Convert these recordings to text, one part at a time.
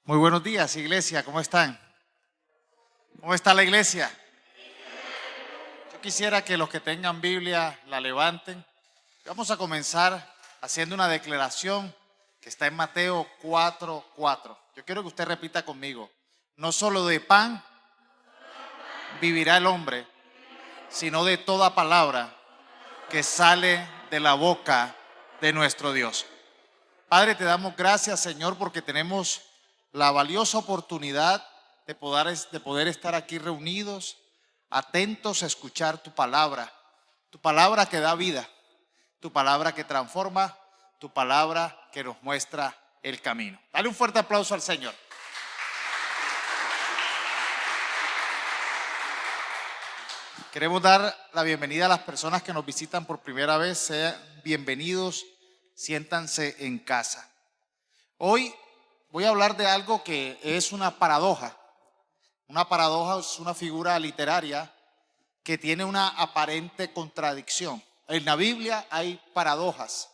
Muy buenos días, iglesia, ¿cómo están? ¿Cómo está la iglesia? Yo quisiera que los que tengan Biblia la levanten. Vamos a comenzar haciendo una declaración que está en Mateo 4:4. Yo quiero que usted repita conmigo: no solo de pan vivirá el hombre, sino de toda palabra que sale de la boca de nuestro Dios. Padre, te damos gracias, Señor, porque tenemos la valiosa oportunidad de poder estar aquí reunidos, atentos a escuchar tu palabra que da vida, tu palabra que transforma, tu palabra que nos muestra el camino. Dale un fuerte aplauso al Señor. Queremos dar la bienvenida a las personas que nos visitan por primera vez. Sean bienvenidos, siéntanse en casa. Hoy voy a hablar de algo que es una paradoja. Una paradoja es una figura literaria que tiene una aparente contradicción. En la Biblia hay paradojas.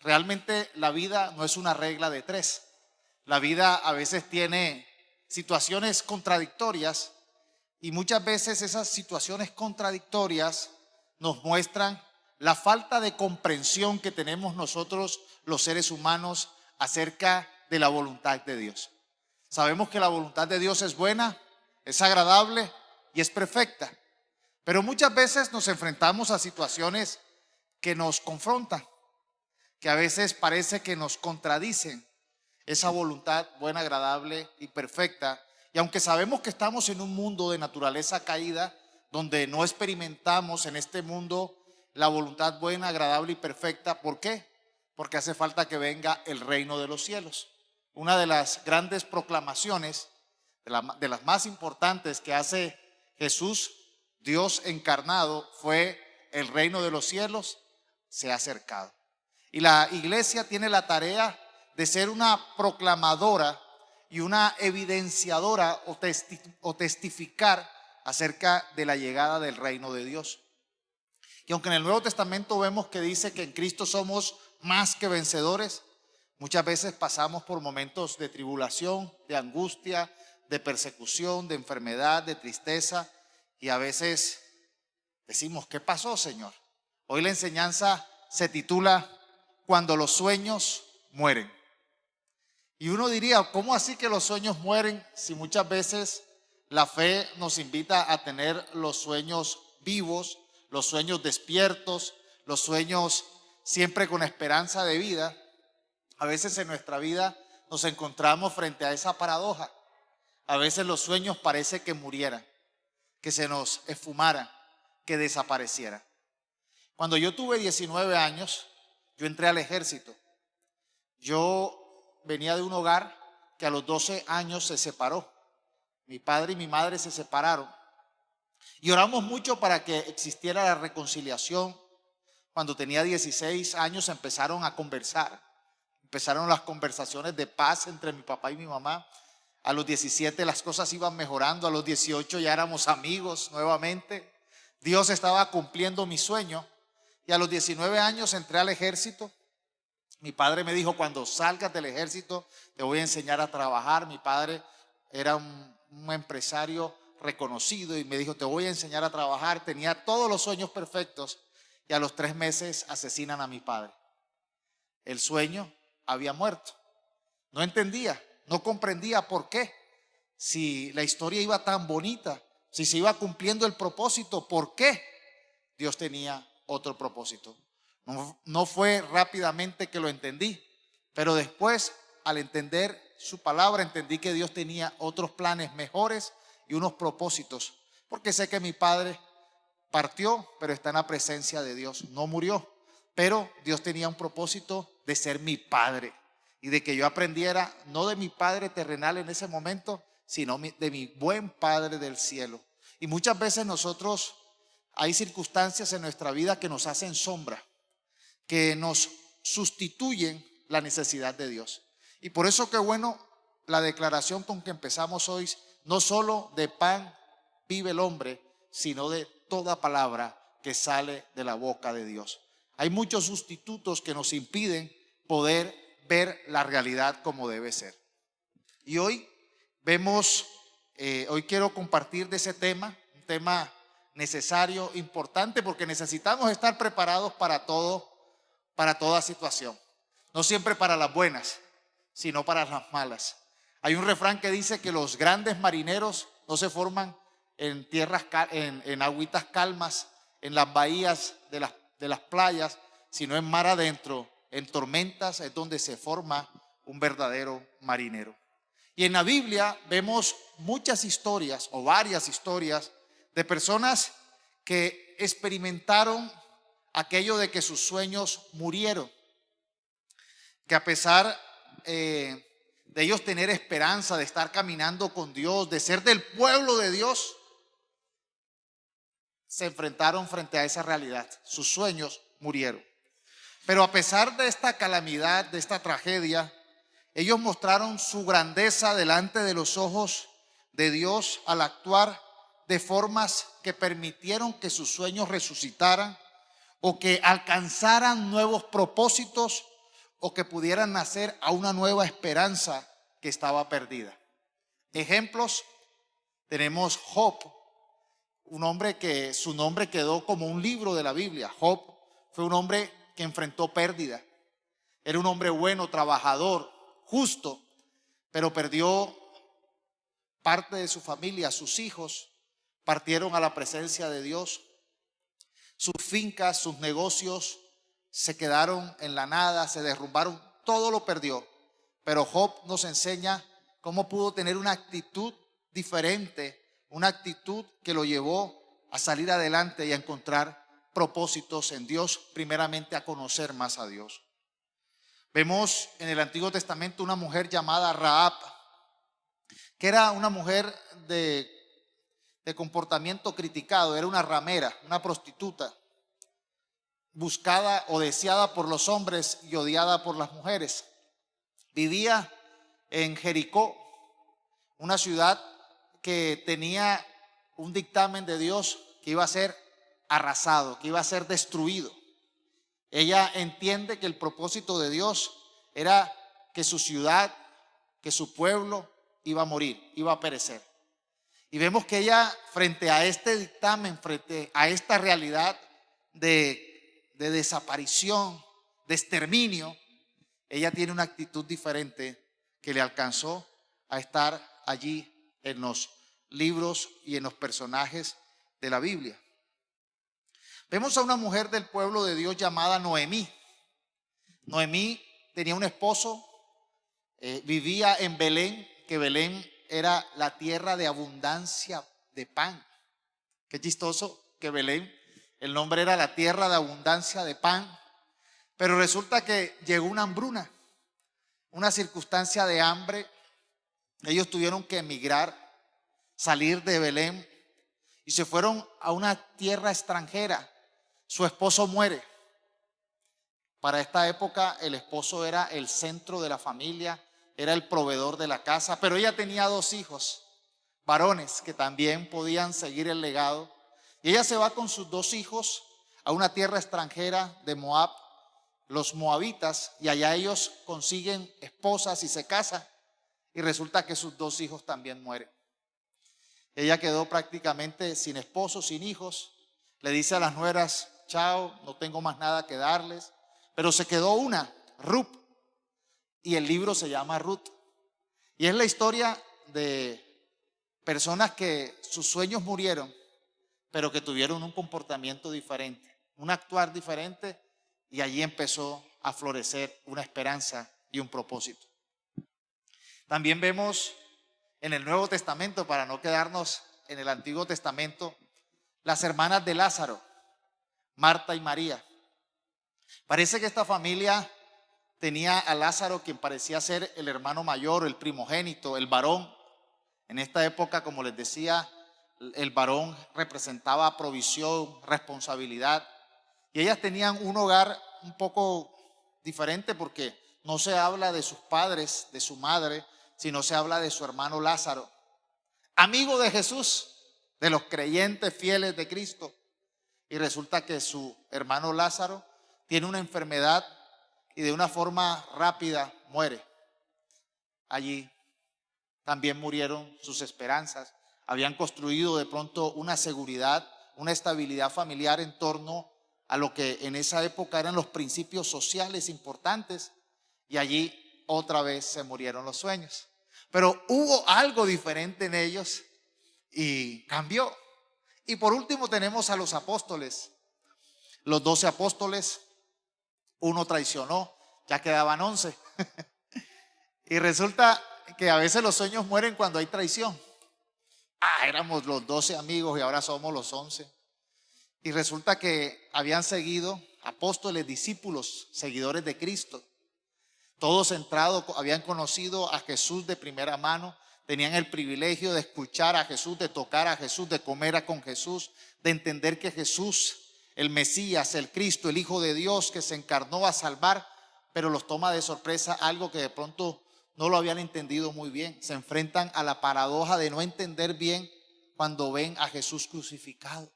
Realmente la vida no es una regla de tres. La vida a veces tiene situaciones contradictorias y muchas veces esas situaciones contradictorias nos muestran la falta de comprensión que tenemos nosotros los seres humanos acerca de la voluntad de Dios. Sabemos que la voluntad de Dios es buena, es agradable y es perfecta, pero muchas veces nos enfrentamos a situaciones que nos confrontan, que a veces parece que nos contradicen esa voluntad buena, agradable y perfecta. Y aunque sabemos que estamos en un mundo de naturaleza caída, donde no experimentamos en este mundo la voluntad buena, agradable y perfecta, ¿por qué? Porque hace falta que venga el reino de los cielos. Una de las grandes proclamaciones, de las más importantes que hace Jesús, Dios encarnado, fue: el reino de los cielos se ha acercado. Y la iglesia tiene la tarea de ser una proclamadora y una evidenciadora o testificar acerca de la llegada del reino de Dios. Y aunque en el Nuevo Testamento vemos que dice que en Cristo somos más que vencedores, muchas veces pasamos por momentos de tribulación, de angustia, de persecución, de enfermedad, de tristeza, y a veces decimos: ¿qué pasó, Señor? Hoy la enseñanza se titula Cuando los sueños mueren. Y uno diría: ¿cómo así que los sueños mueren? Si muchas veces la fe nos invita a tener los sueños vivos, los sueños despiertos, los sueños siempre con esperanza de vida. A veces en nuestra vida nos encontramos frente a esa paradoja. A veces los sueños parece que murieran, que se nos esfumaran, que desaparecieran. Cuando yo tuve 19 años, yo entré al ejército. Yo venía de un hogar que a los 12 años se separó. Mi padre y mi madre se separaron. Y oramos mucho para que existiera la reconciliación. Cuando tenía 16 años empezaron a conversar. Empezaron las conversaciones de paz entre mi papá y mi mamá. A los 17 las cosas iban mejorando. A los 18 ya éramos amigos nuevamente. Dios estaba cumpliendo mi sueño. Y a los 19 años entré al ejército. Mi padre me dijo: cuando salgas del ejército te voy a enseñar a trabajar. Mi padre era un empresario reconocido y me dijo: te voy a enseñar a trabajar. Tenía todos los sueños perfectos y a los 3 meses asesinan a mi padre. El sueño había muerto. No entendía, no comprendía por qué. Si la historia iba tan bonita, si se iba cumpliendo el propósito, ¿por qué Dios tenía otro propósito? No fue rápidamente que lo entendí, pero después, al entender su palabra, entendí que Dios tenía otros planes mejores y unos propósitos. Porque sé que mi padre partió, pero está en la presencia de Dios. No murió, pero Dios tenía un propósito de ser mi padre y de que yo aprendiera no de mi padre terrenal en ese momento, sino de mi buen Padre del cielo. Y muchas veces hay circunstancias en nuestra vida que nos hacen sombra, que nos sustituyen la necesidad de Dios. Y por eso qué bueno la declaración con que empezamos hoy: no solo de pan vive el hombre, sino de toda palabra que sale de la boca de Dios. Hay muchos sustitutos que nos impiden poder ver la realidad como debe ser. Y hoy hoy quiero compartir de ese tema, un tema necesario, importante, porque necesitamos estar preparados para todo, para toda situación. No siempre para las buenas, sino para las malas. Hay un refrán que dice que los grandes marineros no se forman en en agüitas calmas, en las bahías de las playas, sino en mar adentro, en tormentas es donde se forma un verdadero marinero. Y en la Biblia vemos muchas historias o varias historias de personas que experimentaron aquello de que sus sueños murieron, que a pesar de ellos tener esperanza, de estar caminando con Dios, de ser del pueblo de Dios, se enfrentaron frente a esa realidad. Sus sueños murieron. Pero a pesar de esta calamidad, de esta tragedia, ellos mostraron su grandeza delante de los ojos de Dios al actuar de formas que permitieron que sus sueños resucitaran o que alcanzaran nuevos propósitos o que pudieran nacer a una nueva esperanza que estaba perdida. Ejemplos, tenemos Job, un hombre que su nombre quedó como un libro de la Biblia. Job fue un hombre que enfrentó pérdida. Era un hombre bueno, trabajador, justo, pero perdió parte de su familia. Sus hijos partieron a la presencia de Dios. Sus fincas, sus negocios se quedaron en la nada, se derrumbaron, todo lo perdió. Pero Job nos enseña cómo pudo tener una actitud diferente, una actitud que lo llevó a salir adelante y a encontrar propósitos en Dios, primeramente a conocer más a Dios. Vemos en el Antiguo Testamento una mujer llamada Rahab, que era una mujer de comportamiento criticado, era una ramera, una prostituta, buscada o deseada por los hombres y odiada por las mujeres. Vivía en Jericó, una ciudad que tenía un dictamen de Dios que iba a ser arrasado, que iba a ser destruido. Ella entiende que el propósito de Dios era que su ciudad, que su pueblo iba a morir, iba a perecer. Y vemos que ella, frente a este dictamen, frente a esta realidad de desaparición, de exterminio, ella tiene una actitud diferente que le alcanzó a estar allí en los libros y en los personajes de la Biblia. Vemos a una mujer del pueblo de Dios llamada Noemí. Noemí tenía un esposo, vivía en Belén, que Belén era la tierra de abundancia de pan. Qué chistoso que Belén, el nombre era la tierra de abundancia de pan, pero resulta que llegó una hambruna, una circunstancia de hambre. Ellos tuvieron que emigrar, salir de Belén y se fueron a una tierra extranjera. Su esposo muere. Para esta época el esposo era el centro de la familia, era el proveedor de la casa, pero ella tenía 2 hijos, varones, que también podían seguir el legado. Y ella se va con sus 2 hijos a una tierra extranjera de Moab, los moabitas, y allá ellos consiguen esposas y se casan. Y resulta que sus 2 hijos también mueren. Ella quedó prácticamente sin esposo, sin hijos. Le dice a las nueras: chao, no tengo más nada que darles. Pero se quedó una, Ruth, y el libro se llama Ruth. Y es la historia de personas que sus sueños murieron, pero que tuvieron un comportamiento diferente, un actuar diferente, y allí empezó a florecer una esperanza y un propósito. También vemos en el Nuevo Testamento, para no quedarnos en el Antiguo Testamento, las hermanas de Lázaro, Marta y María. Parece que esta familia tenía a Lázaro, quien parecía ser el hermano mayor, el primogénito, el varón. En esta época, como les decía, el varón representaba provisión, responsabilidad. Y ellas tenían un hogar un poco diferente, porque no se habla de sus padres, de su madre, sino se habla de su hermano Lázaro, amigo de Jesús, de los creyentes fieles de Cristo. Y resulta que su hermano Lázaro tiene una enfermedad y de una forma rápida muere allí. también murieron sus esperanzas. Habían construido de pronto una seguridad, una estabilidad familiar en torno a lo que en esa época eran los principios sociales importantes, y allí otra vez se murieron los sueños. Pero hubo algo diferente en ellos y cambió. Y por último tenemos a los apóstoles, los 12 apóstoles. Uno traicionó, ya quedaban 11. Y resulta que a veces los sueños mueren cuando hay traición. Éramos los 12 amigos y ahora somos los 11. Y resulta que habían seguido apóstoles, discípulos, seguidores de Cristo. Todos centrados, habían conocido a Jesús de primera mano, tenían el privilegio de escuchar a Jesús, de tocar a Jesús, de comer con Jesús, de entender que Jesús, el Mesías, el Cristo, el Hijo de Dios que se encarnó a salvar, pero los toma de sorpresa algo que de pronto no lo habían entendido muy bien. Se enfrentan a la paradoja de no entender bien cuando ven a Jesús crucificado.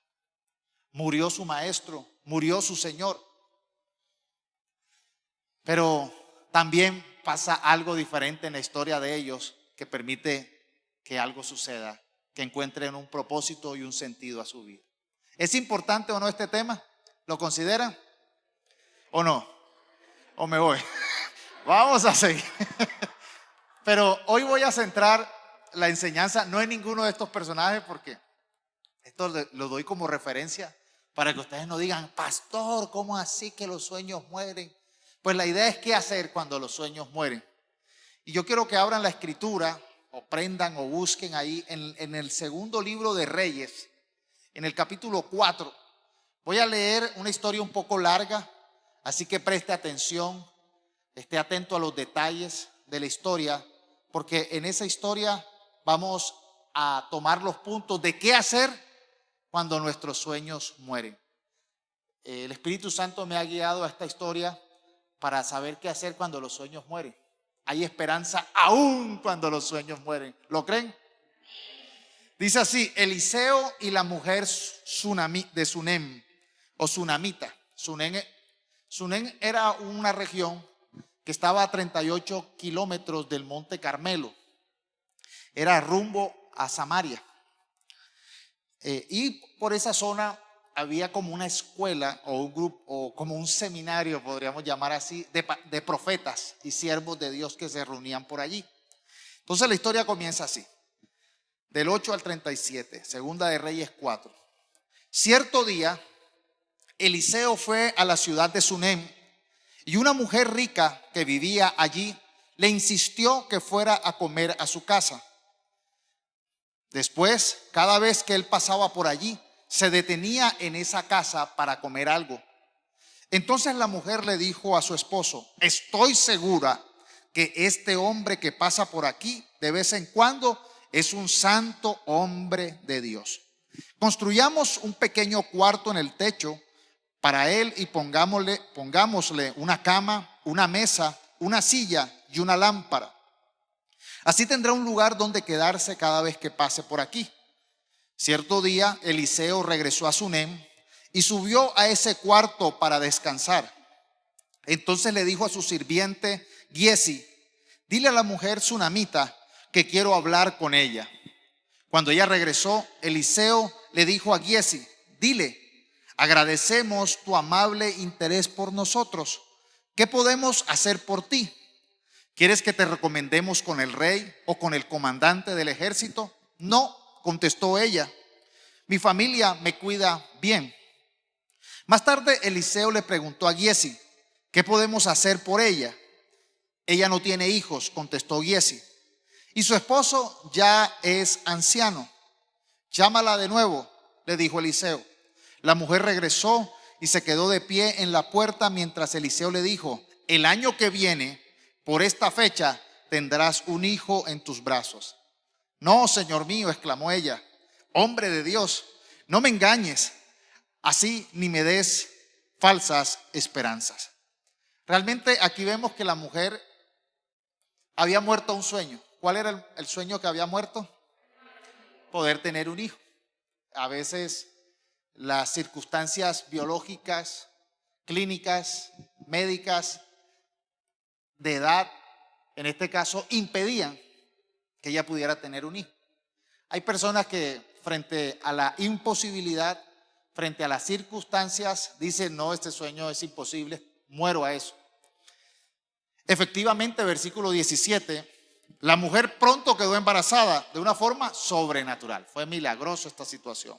Murió su maestro, murió su Señor. Pero también pasa algo diferente en la historia de ellos que permite que algo suceda, que encuentren un propósito y un sentido a su vida. ¿Es importante o no este tema? ¿Lo consideran o no? ¿O me voy? Vamos a seguir. Pero hoy voy a centrar la enseñanza no en ninguno de estos personajes, porque esto lo doy como referencia para que ustedes no digan, pastor, ¿cómo así que los sueños mueren? Pues la idea es qué hacer cuando los sueños mueren. Y yo quiero que abran la escritura, o prendan o busquen ahí en el segundo libro de Reyes, en el capítulo 4. Voy a leer una historia un poco larga, así que preste atención, esté atento a los detalles de la historia, porque en esa historia vamos a tomar los puntos de qué hacer cuando nuestros sueños mueren. El Espíritu Santo me ha guiado a esta historia para saber qué hacer cuando los sueños mueren. Hay esperanza aún cuando los sueños mueren. ¿Lo creen? Dice así: Eliseo y la mujer de Sunem, o Sunamita. Sunem era una región que estaba a 38 kilómetros del monte Carmelo. Era rumbo a Samaria. Y por esa zona había como una escuela o un grupo, o como un seminario, podríamos llamar así, de profetas y siervos de Dios que se reunían por allí. Entonces la historia comienza así, del 8 al 37, Segunda de Reyes 4. Cierto día, Eliseo fue a la ciudad de Sunem, y una mujer rica que vivía allí le insistió que fuera a comer a su casa. Después, cada vez que él pasaba por allí, se detenía en esa casa para comer algo. Entonces la mujer le dijo a su esposo: estoy segura que este hombre que pasa por aquí de vez en cuando es un santo hombre de Dios. Construyamos un pequeño cuarto en el techo para él y pongámosle una cama, una mesa, una silla y una lámpara. Así tendrá un lugar donde quedarse cada vez que pase por aquí. Cierto día, Eliseo regresó a Sunem y subió a ese cuarto para descansar. Entonces le dijo a su sirviente Giesi: dile a la mujer sunamita que quiero hablar con ella. Cuando ella regresó, Eliseo le dijo a Giesi: dile, agradecemos tu amable interés por nosotros. ¿Qué podemos hacer por ti? ¿Quieres que te recomendemos con el rey o con el comandante del ejército? No, contestó ella, mi familia me cuida bien. Más tarde Eliseo le preguntó a Giesi: ¿qué podemos hacer por ella? Ella no tiene hijos, contestó Giesi, y su esposo ya es anciano. Llámala de nuevo, le dijo Eliseo. La mujer regresó y se quedó de pie en la puerta mientras Eliseo le dijo: el año que viene, por esta fecha, tendrás un hijo en tus brazos. No, señor mío, exclamó ella, hombre de Dios, no me engañes así ni me des falsas esperanzas. Realmente aquí vemos que la mujer había muerto un sueño. ¿Cuál era el sueño que había muerto? Poder tener un hijo. A veces las circunstancias biológicas, clínicas, médicas, de edad, en este caso, impedían que ella pudiera tener un hijo. Hay personas que frente a la imposibilidad, frente a las circunstancias, dicen: no, este sueño es imposible, muero a eso. Efectivamente, versículo 17, la mujer pronto quedó embarazada de una forma sobrenatural. Fue milagroso esta situación.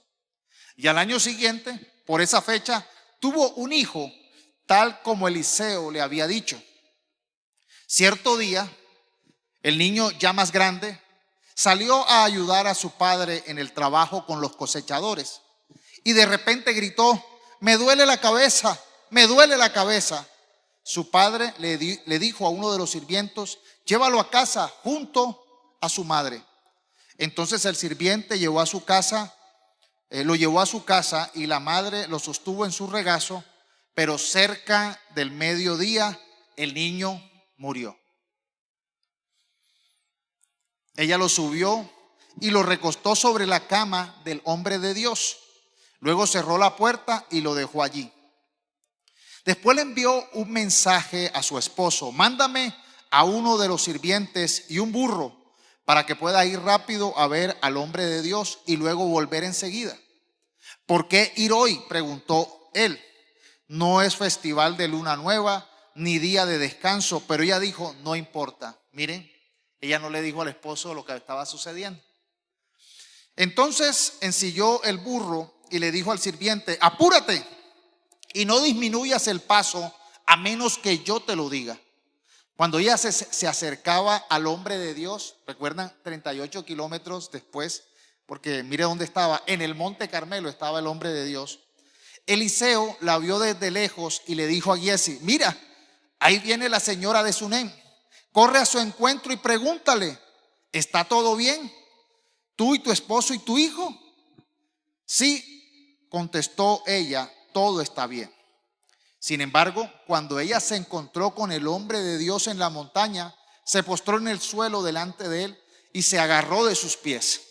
Y al año siguiente, por esa fecha, tuvo un hijo, tal como Eliseo le había dicho. Cierto día, el niño ya más grande salió a ayudar a su padre en el trabajo con los cosechadores. Y de repente gritó: me duele la cabeza, me duele la cabeza. Su padre le dijo a uno de los sirvientos: llévalo a casa junto a su madre. Entonces el sirviente lo llevó a su casa y la madre lo sostuvo en su regazo, pero cerca del mediodía el niño murió. Ella lo subió y lo recostó sobre la cama del hombre de Dios. Luego cerró la puerta y lo dejó allí. Después le envió un mensaje a su esposo: mándame a uno de los sirvientes y un burro para que pueda ir rápido a ver al hombre de Dios y luego volver enseguida. ¿Por qué ir hoy?, preguntó él. No es festival de luna nueva ni día de descanso. Pero ella dijo: no importa. Miren, ella no le dijo al esposo lo que estaba sucediendo. Entonces ensilló el burro y le dijo al sirviente: apúrate y no disminuyas el paso a menos que yo te lo diga. Cuando ella se acercaba al hombre de Dios, recuerdan, 38 kilómetros después, porque mire dónde estaba, en el monte Carmelo estaba el hombre de Dios. Eliseo la vio desde lejos y le dijo a Giesi: mira, ahí viene la señora de Sunem. Corre a su encuentro y pregúntale: ¿está todo bien? ¿Tú y tu esposo y tu hijo? Sí, contestó ella, todo está bien. Sin embargo, cuando ella se encontró con el hombre de Dios en la montaña, se postró en el suelo delante de él y se agarró de sus pies.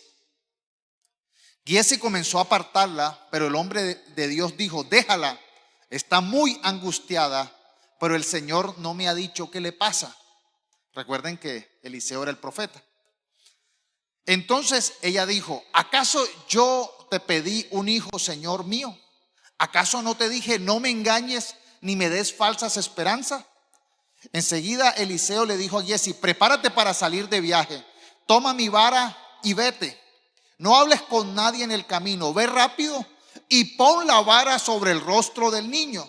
Giesi comenzó a apartarla, pero el hombre de Dios dijo: déjala, está muy angustiada, pero el Señor no me ha dicho qué le pasa. Recuerden que Eliseo era el profeta. Entonces ella dijo: ¿acaso yo te pedí un hijo, Señor mío? ¿Acaso no te dije: no me engañes ni me des falsas esperanzas? Enseguida Eliseo le dijo a Giesi: prepárate para salir de viaje, toma mi vara y vete. No hables con nadie en el camino, ve rápido y pon la vara sobre el rostro del niño.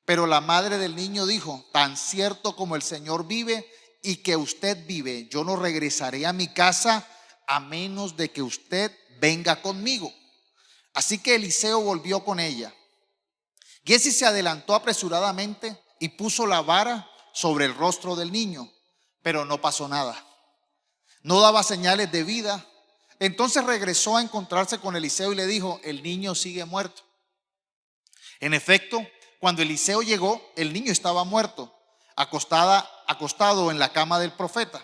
Pero la madre del niño dijo: tan cierto como el Señor vive y que usted vive, yo no regresaré a mi casa a menos de que usted venga conmigo. Así que Eliseo volvió con ella. Giesi se adelantó apresuradamente y puso la vara sobre el rostro del niño, pero no pasó nada. No daba señales de vida. Entonces regresó a encontrarse con Eliseo y le dijo: el niño sigue muerto. En efecto, cuando Eliseo llegó, el niño estaba muerto, acostado en la cama del profeta.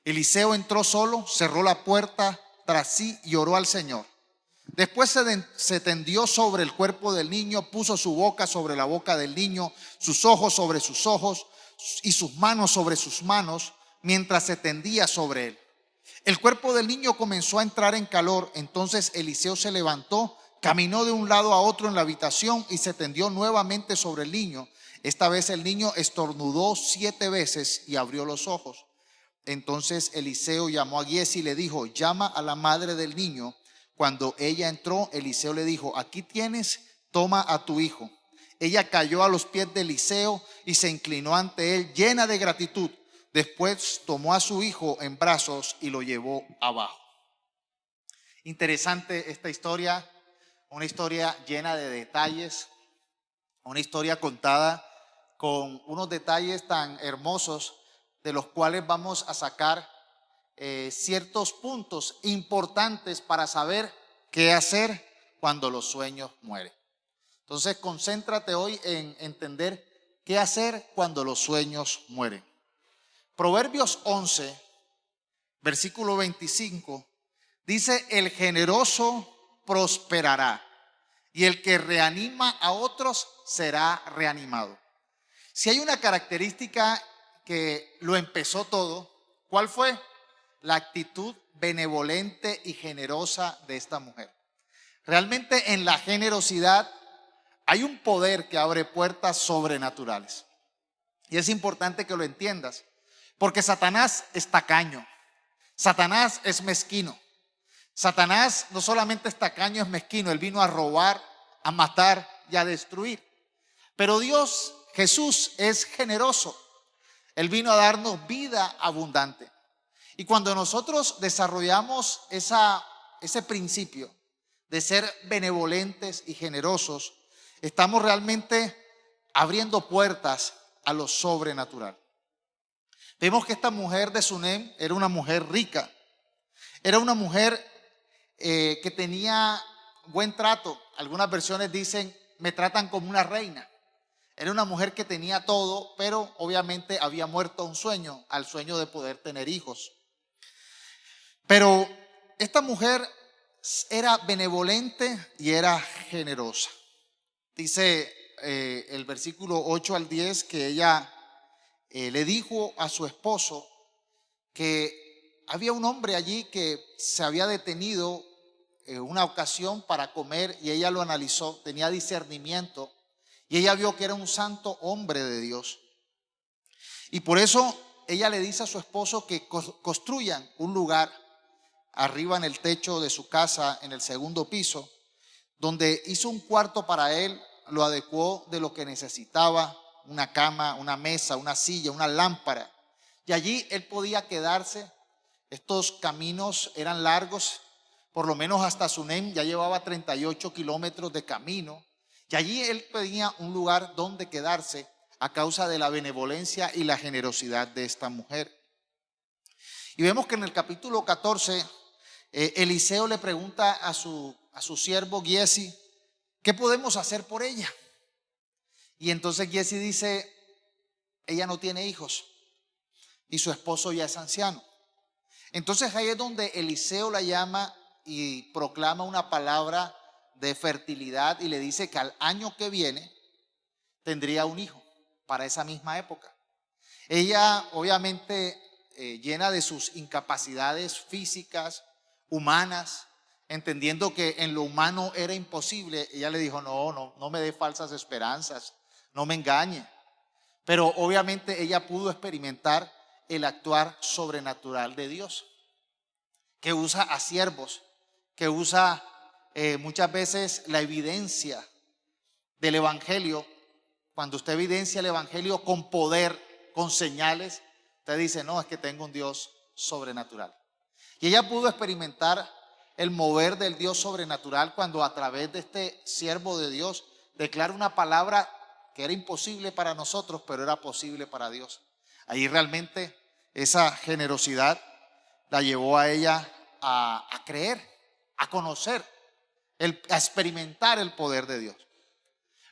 Eliseo entró solo, cerró la puerta tras sí y oró al Señor. Después se tendió sobre el cuerpo del niño, puso su boca sobre la boca del niño, sus ojos sobre sus ojos y sus manos sobre sus manos, mientras se tendía sobre él. El cuerpo del niño comenzó a entrar en calor. Entonces Eliseo se levantó, caminó de un lado a otro en la habitación y se tendió nuevamente sobre el niño. Esta vez el niño estornudó 7 veces y abrió los ojos. Entonces Eliseo llamó a Giesi y le dijo: llama a la madre del niño. Cuando ella entró, Eliseo le dijo: aquí tienes, toma a tu hijo. Ella cayó a los pies de Eliseo y se inclinó ante él llena de gratitud. Después tomó a su hijo en brazos y lo llevó abajo. Interesante esta historia, una historia llena de detalles, una historia contada con unos detalles tan hermosos, de los cuales vamos a sacar ciertos puntos importantes para saber qué hacer cuando los sueños mueren. Entonces, concéntrate hoy en entender qué hacer cuando los sueños mueren. Proverbios 11, versículo 25, dice: el generoso prosperará y el que reanima a otros será reanimado. Si hay una característica que lo empezó todo, ¿cuál fue? la actitud benevolente y generosa de esta mujer. Realmente en la generosidad hay un poder que abre puertas sobrenaturales. Y es importante que lo entiendas, porque Satanás es tacaño, Satanás es mezquino. Satanás no solamente es tacaño, es mezquino, él vino a robar, a matar y a destruir. Pero Dios, Jesús, es generoso. Él vino a darnos vida abundante. Y cuando nosotros desarrollamos ese principio de ser benevolentes y generosos, estamos realmente abriendo puertas a lo sobrenatural. Vemos que esta mujer de Sunem era una mujer rica, era una mujer que tenía buen trato. Algunas versiones dicen, me tratan como una reina. Era una mujer que tenía todo, pero obviamente había muerto a un sueño, al sueño de poder tener hijos. Pero esta mujer era benevolente y era generosa. Dice el versículo 8 al 10 que ella le dijo a su esposo que había un hombre allí que se había detenido una ocasión para comer y ella lo analizó, tenía discernimiento y ella vio que era un santo hombre de Dios. Y por eso ella le dice a su esposo que construyan un lugar arriba en el techo de su casa, en el segundo piso, donde hizo un cuarto para él, lo adecuó de lo que necesitaba, una cama, una mesa, una silla, una lámpara. Y allí él podía quedarse. Estos caminos eran largos, por lo menos hasta Sunem ya llevaba 38 kilómetros de camino. Y allí él tenía un lugar donde quedarse a causa de la benevolencia y la generosidad de esta mujer. Y vemos que en el capítulo 14, Eliseo le pregunta a su siervo Giesi, ¿qué podemos hacer por ella? Y entonces Giesi dice, ella no tiene hijos y su esposo ya es anciano. Entonces ahí es donde Eliseo la llama y proclama una palabra de fertilidad y le dice que al año que viene tendría un hijo para esa misma época. Ella obviamente llena de sus incapacidades físicas, humanas, entendiendo que en lo humano era imposible, ella le dijo, no me dé falsas esperanzas, no me engañe. Pero obviamente ella pudo experimentar el actuar sobrenatural de Dios, que usa a siervos, que usa muchas veces la evidencia del evangelio. Cuando usted evidencia el evangelio con poder, con señales, usted dice, no, es que tengo un Dios sobrenatural. Y ella pudo experimentar el mover del Dios sobrenatural cuando a través de este siervo de Dios declara una palabra que era imposible para nosotros, pero era posible para Dios. Ahí realmente esa generosidad la llevó a ella a creer, a conocer, a experimentar el poder de Dios.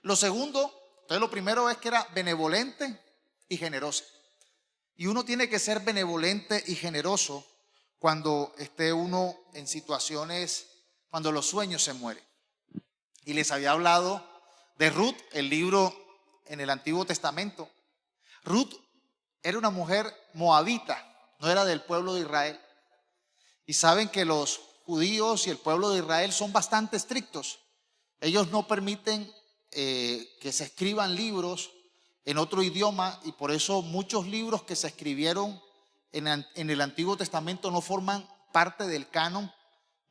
Lo segundo, entonces lo primero es que era benevolente y generosa. Y uno tiene que ser benevolente y generoso cuando esté uno en situaciones, cuando los sueños se mueren. Y les había hablado de Ruth, el libro en el Antiguo Testamento. Ruth era una mujer moabita, no era del pueblo de Israel. Y saben que los judíos y el pueblo de Israel son bastante estrictos. Ellos no permiten que se escriban libros en otro idioma y por eso muchos libros que se escribieron en el Antiguo Testamento no forman parte del canon,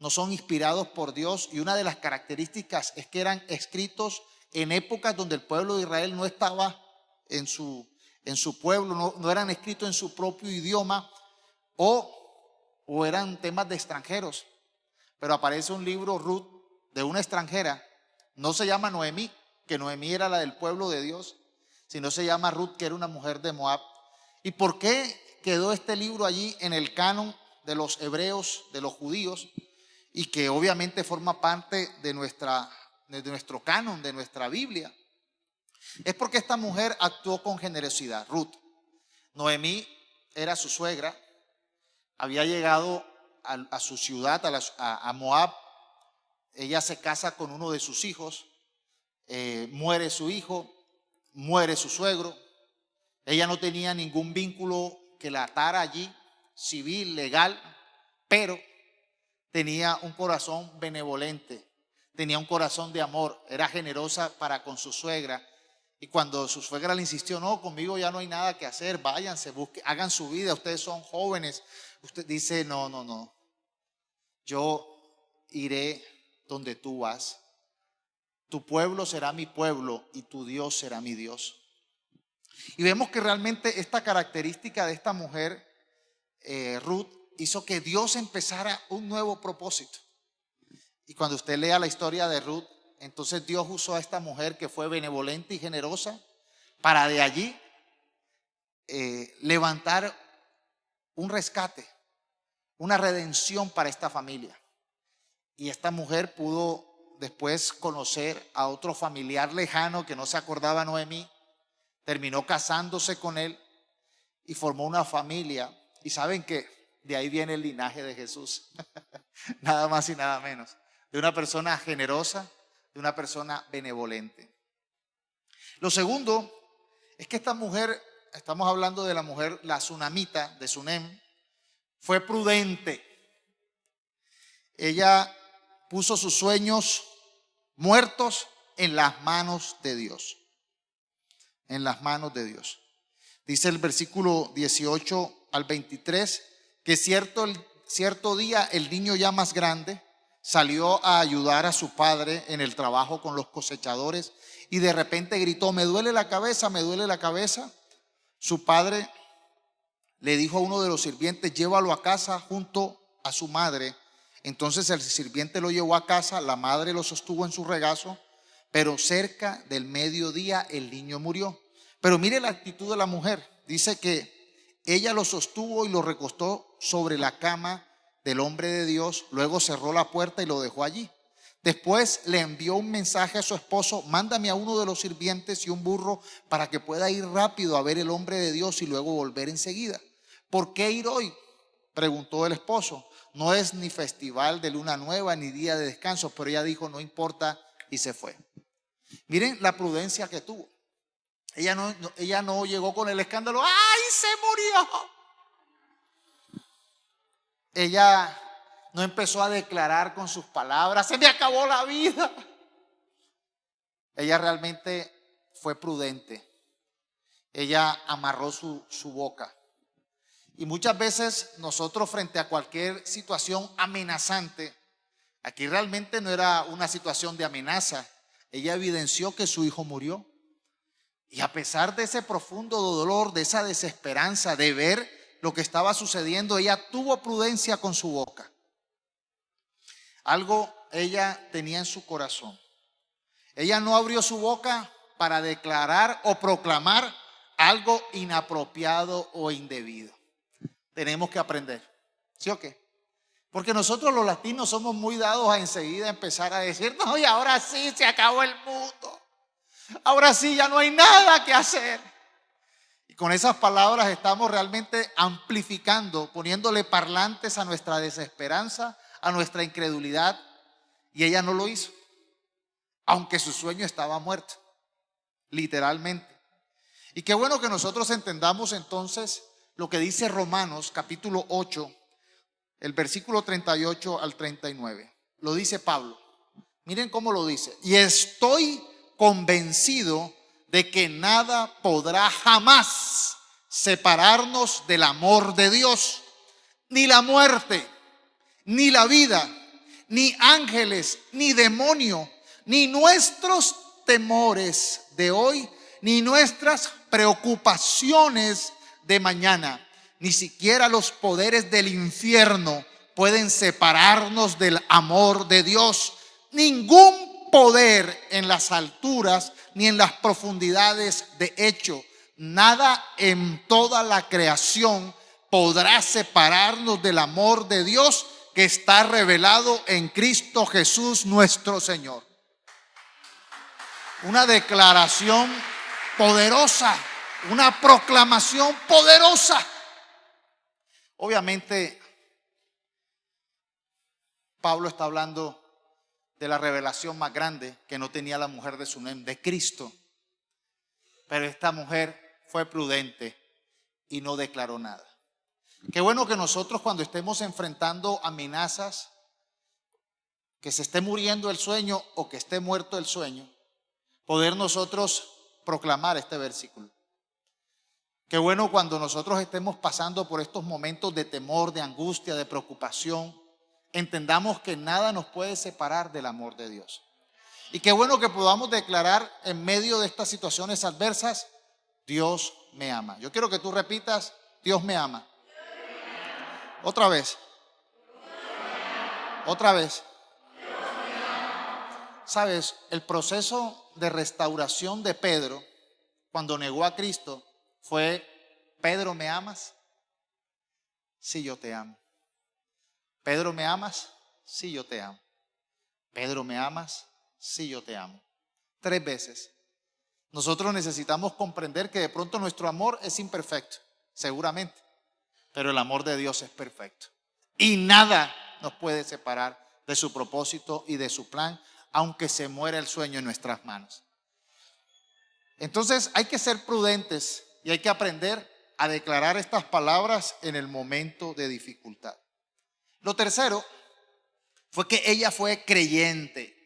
no son inspirados por Dios, y una de las características es que eran escritos en épocas donde el pueblo de Israel no estaba en su pueblo, no eran escritos en su propio idioma o eran temas de extranjeros. Pero aparece un libro, Ruth, de una extranjera, no se llama Noemí, que Noemí era la del pueblo de Dios, sino se llama Ruth, que era una mujer de Moab. ¿Y por qué quedó este libro allí en el canon de los hebreos, de los judíos, y que obviamente forma parte de nuestro canon, de nuestra Biblia? Es porque esta mujer actuó con generosidad, Ruth. Noemí era su suegra, había llegado a su ciudad, a Moab. Ella se casa con uno de sus hijos, muere su hijo, muere su suegro. Ella no tenía ningún vínculo que la atara allí. civil, legal, pero tenía un corazón benevolente, tenía un corazón de amor, era generosa para con su suegra. Y cuando su suegra le insistió, no, conmigo ya no hay nada que hacer, váyanse, busquen, hagan su vida, ustedes son jóvenes. Usted dice, no, no, no, yo iré donde tú vas. Tu pueblo será mi pueblo y tu Dios será mi Dios. Y vemos que realmente esta característica de esta mujer, Ruth, hizo que Dios empezara un nuevo propósito. Y cuando usted lea la historia de Ruth, entonces Dios usó a esta mujer que fue benevolente y generosa para de allí levantar un rescate, una redención para esta familia. Y esta mujer pudo después conocer a otro familiar lejano que no se acordaba, Noemí, terminó casándose con él y formó una familia. Y saben que de ahí viene el linaje de Jesús, nada más y nada menos, de una persona generosa, de una persona benevolente. Lo segundo es que esta mujer, estamos hablando de la mujer, la sunamita de Sunem, fue prudente. Ella puso sus sueños muertos en las manos de Dios. En las manos de Dios. Dice el versículo 18 al 23 que cierto día el niño ya más grande salió a ayudar a su padre en el trabajo con los cosechadores y de repente gritó, me duele la cabeza, me duele la cabeza. Su padre le dijo a uno de los sirvientes, llévalo a casa junto a su madre. Entonces el sirviente lo llevó a casa, la madre lo sostuvo en su regazo, pero cerca del mediodía el niño murió. Pero mire la actitud de la mujer. Dice que ella lo sostuvo y lo recostó sobre la cama del hombre de Dios, luego cerró la puerta y lo dejó allí. Después le envió un mensaje a su esposo, mándame a uno de los sirvientes y un burro para que pueda ir rápido a ver el hombre de Dios y luego volver enseguida. ¿Por qué ir hoy?, preguntó el esposo. No es ni festival de luna nueva ni día de descanso, pero ella dijo, no importa, y se fue. Miren la prudencia que tuvo. Ella no llegó con el escándalo, ¡ay, se murió! Ella no empezó a declarar con sus palabras, se me acabó la vida. Ella realmente fue prudente. Ella amarró su boca. Y muchas veces nosotros frente a cualquier situación amenazante, aquí realmente no era una situación de amenaza. Ella evidenció que su hijo murió. Y a pesar de ese profundo dolor, de esa desesperanza, de ver lo que estaba sucediendo, ella tuvo prudencia con su boca. Algo ella tenía en su corazón. Ella no abrió su boca para declarar o proclamar algo inapropiado o indebido. Tenemos que aprender, ¿sí o qué? Porque nosotros los latinos somos muy dados a enseguida empezar a decir, no, y ahora sí se acabó el mundo. Ahora sí ya no hay nada que hacer. Y con esas palabras estamos realmente amplificando, poniéndole parlantes a nuestra desesperanza, a nuestra incredulidad. Y ella no lo hizo, aunque su sueño estaba muerto, literalmente. Y qué bueno que nosotros entendamos entonces lo que dice Romanos capítulo 8, el versículo 38 al 39. Lo dice Pablo. Miren cómo lo dice. Y estoy convencido de que nada podrá jamás separarnos del amor de Dios, ni la muerte, ni la vida, ni ángeles, ni demonio, ni nuestros temores de hoy, ni nuestras preocupaciones de mañana, ni siquiera los poderes del infierno pueden separarnos del amor de Dios. Ningún poder en las alturas ni en las profundidades. De hecho, nada en toda la creación podrá separarnos del amor de Dios que está revelado en Cristo Jesús nuestro Señor. Una declaración poderosa, una proclamación poderosa. Obviamente, Pablo está hablando de la revelación más grande que no tenía la mujer de Sunem, de Cristo. Pero esta mujer fue prudente y no declaró nada. Qué bueno que nosotros cuando estemos enfrentando amenazas, que se esté muriendo el sueño o que esté muerto el sueño, poder nosotros proclamar este versículo. Qué bueno cuando nosotros estemos pasando por estos momentos de temor, de angustia, de preocupación, entendamos que nada nos puede separar del amor de Dios. Y qué bueno que podamos declarar en medio de estas situaciones adversas: Dios me ama. Yo quiero que tú repitas: Dios me ama. Otra vez. Otra vez. Sabes, el proceso de restauración de Pedro cuando negó a Cristo fue: Pedro, ¿me amas? Sí, yo te amo. Pedro, ¿me amas? Sí, yo te amo. Pedro, ¿me amas? Sí, yo te amo. 3 veces. Nosotros necesitamos comprender que de pronto nuestro amor es imperfecto, seguramente, pero el amor de Dios es perfecto. Y nada nos puede separar de su propósito y de su plan, aunque se muera el sueño en nuestras manos. Entonces hay que ser prudentes y hay que aprender a declarar estas palabras en el momento de dificultad. Lo tercero fue que ella fue creyente.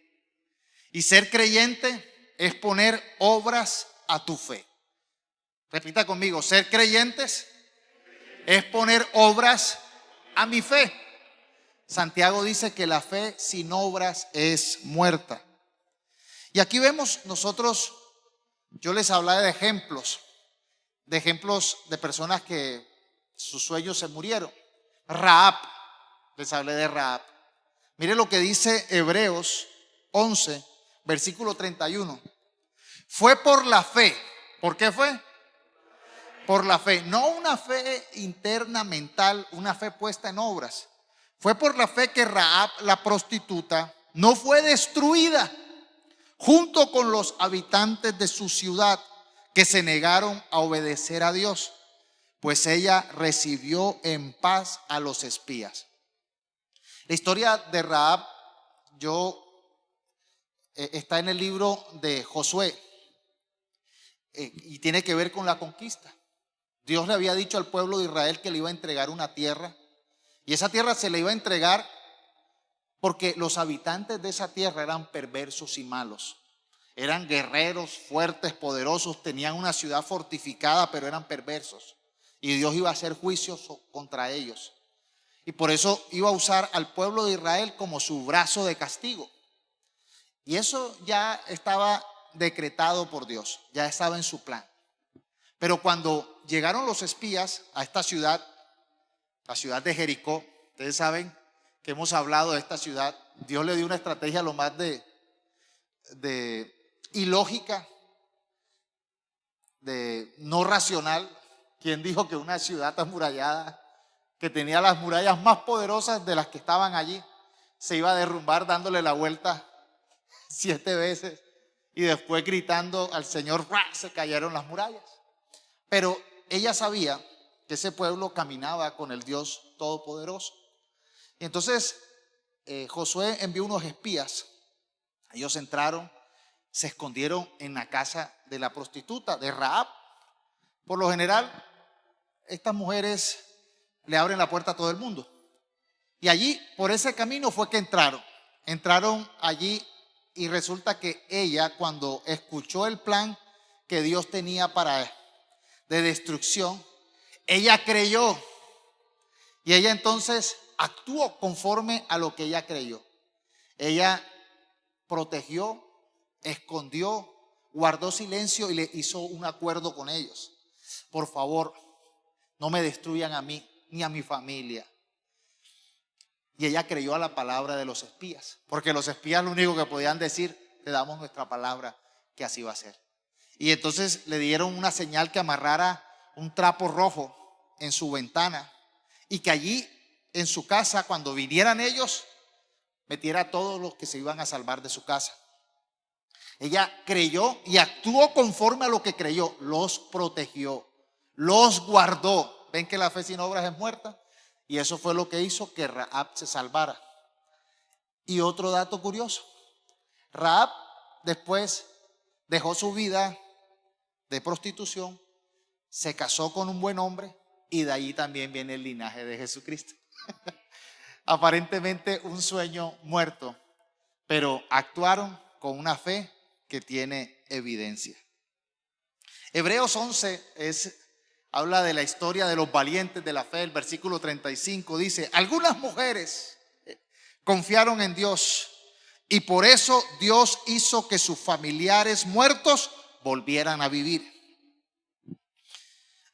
Y ser creyente es poner obras a tu fe. Repita conmigo: ser creyentes es poner obras a mi fe. Santiago dice que la fe sin obras es muerta. Y aquí vemos nosotros, yo les hablaba de ejemplos de personas que sus sueños se murieron. Rahab, les hablé de Rahab. Mire lo que dice Hebreos 11, versículo 31. Fue por la fe. ¿Por qué fue? Por la fe. No una fe interna mental, una fe puesta en obras. Fue por la fe que Rahab, la prostituta, no fue destruida junto con los habitantes de su ciudad que se negaron a obedecer a Dios, pues ella recibió en paz a los espías. La historia de Rahab está en el libro de Josué y tiene que ver con la conquista. Dios le había dicho al pueblo de Israel que le iba a entregar una tierra, y esa tierra se le iba a entregar porque los habitantes de esa tierra eran perversos y malos. Eran guerreros fuertes, poderosos, tenían una ciudad fortificada, pero eran perversos. Y Dios iba a hacer juicios contra ellos. Y por eso iba a usar al pueblo de Israel como su brazo de castigo. Y eso ya estaba decretado por Dios, ya estaba en su plan. Pero cuando llegaron los espías a esta ciudad, la ciudad de Jericó, ustedes saben que hemos hablado de esta ciudad, Dios le dio una estrategia lo más de ilógica, de no racional. ¿Quién dijo que una ciudad amurallada, que tenía las murallas más poderosas de las que estaban allí, se iba a derrumbar dándole la vuelta 7 veces y después gritando al Señor, ¡ruah!, se cayeron las murallas? Pero ella sabía que ese pueblo caminaba con el Dios Todopoderoso. Y entonces Josué envió unos espías. Ellos entraron, se escondieron en la casa de la prostituta, de Rahab. Por lo general, estas mujeres le abren la puerta a todo el mundo. Y allí, por ese camino fue que entraron allí, y resulta que ella, cuando escuchó el plan que Dios tenía de destrucción, ella creyó, y ella entonces actuó conforme a lo que ella creyó. Ella protegió, escondió, guardó silencio y le hizo un acuerdo con ellos: por favor, no me destruyan a mí ni a mi familia. Y ella creyó a la palabra de los espías, porque los espías lo único que podían decir: te damos nuestra palabra que así va a ser. Y entonces le dieron una señal que amarrara un trapo rojo en su ventana, y que allí en su casa, cuando vinieran ellos, metiera a todos los que se iban a salvar de su casa. Ella creyó y actuó conforme a lo que creyó. Los protegió, los guardó. ¿Ven que la fe sin obras es muerta? Y eso fue lo que hizo que Rahab se salvara. Y otro dato curioso: Rahab después dejó su vida de prostitución, se casó con un buen hombre, y de allí también viene el linaje de Jesucristo. Aparentemente un sueño muerto, pero actuaron con una fe que tiene evidencia. Hebreos 11 habla de la historia de los valientes de la fe. El versículo 35 dice: algunas mujeres confiaron en Dios y por eso Dios hizo que sus familiares muertos volvieran a vivir.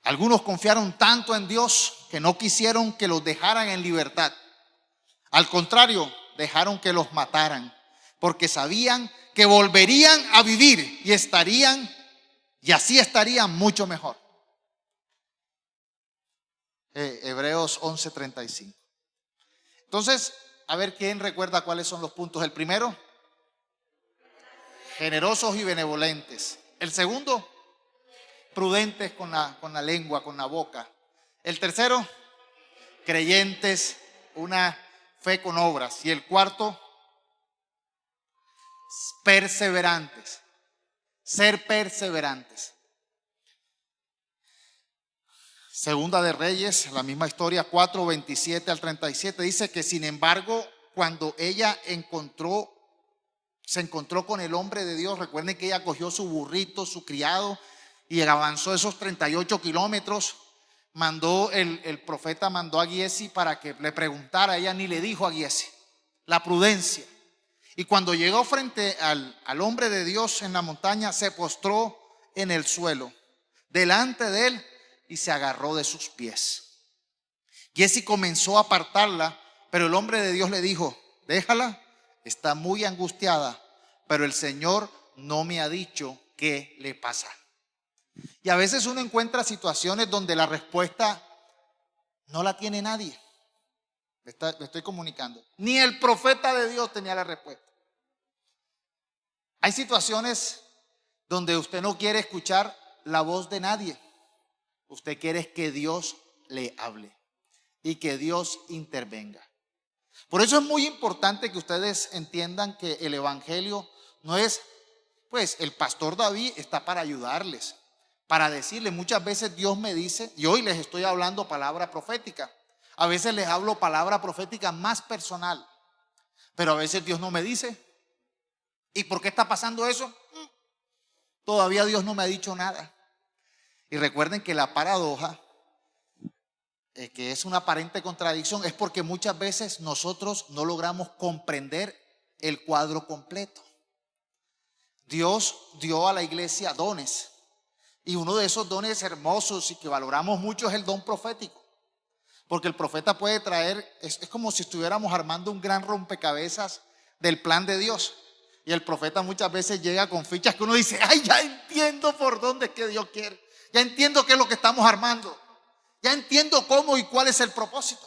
Algunos confiaron tanto en Dios que no quisieron que los dejaran en libertad. Al contrario, dejaron que los mataran, porque sabían que volverían a vivir y así estarían mucho mejor. Hebreos 11:35. Entonces, a ver quién recuerda cuáles son los puntos. El primero, generosos y benevolentes. El segundo, prudentes con la lengua, con la boca. El tercero, creyentes, una fe con obras. Y el cuarto, perseverantes. Ser perseverantes. Segunda de Reyes, la misma historia, 4:27 al 37, dice que sin embargo, cuando ella se encontró con el hombre de Dios, recuerden que ella cogió su burrito, su criado, y avanzó esos 38 kilómetros. El profeta mandó a Giesi para que le preguntara. Ella ni le dijo a Giesi. La prudencia. Y cuando llegó frente al hombre de Dios en la montaña, se postró en el suelo delante de él y se agarró de sus pies. Giesi comenzó a apartarla, pero el hombre de Dios le dijo: déjala, está muy angustiada, pero el Señor no me ha dicho qué le pasa. Y a veces uno encuentra situaciones donde la respuesta no la tiene nadie. Me estoy comunicando. Ni el profeta de Dios tenía la respuesta. Hay situaciones donde usted no quiere escuchar la voz de nadie. Usted quiere que Dios le hable y que Dios intervenga. Por eso es muy importante que ustedes entiendan que el evangelio no es, pues el pastor David está para ayudarles, para decirles. Muchas veces Dios me dice, y hoy les estoy hablando palabra profética. A veces les hablo palabra profética más personal, pero a veces Dios no me dice. ¿Y por qué está pasando eso? Todavía Dios no me ha dicho nada. Y recuerden que la paradoja, que es una aparente contradicción, es porque muchas veces nosotros no logramos comprender el cuadro completo. Dios dio a la iglesia dones, y uno de esos dones hermosos y que valoramos mucho es el don profético. Porque el profeta puede traer, es como si estuviéramos armando un gran rompecabezas del plan de Dios. Y el profeta muchas veces llega con fichas que uno dice: ay, ya entiendo por dónde es que Dios quiere. Ya entiendo qué es lo que estamos armando. Ya entiendo cómo y cuál es el propósito.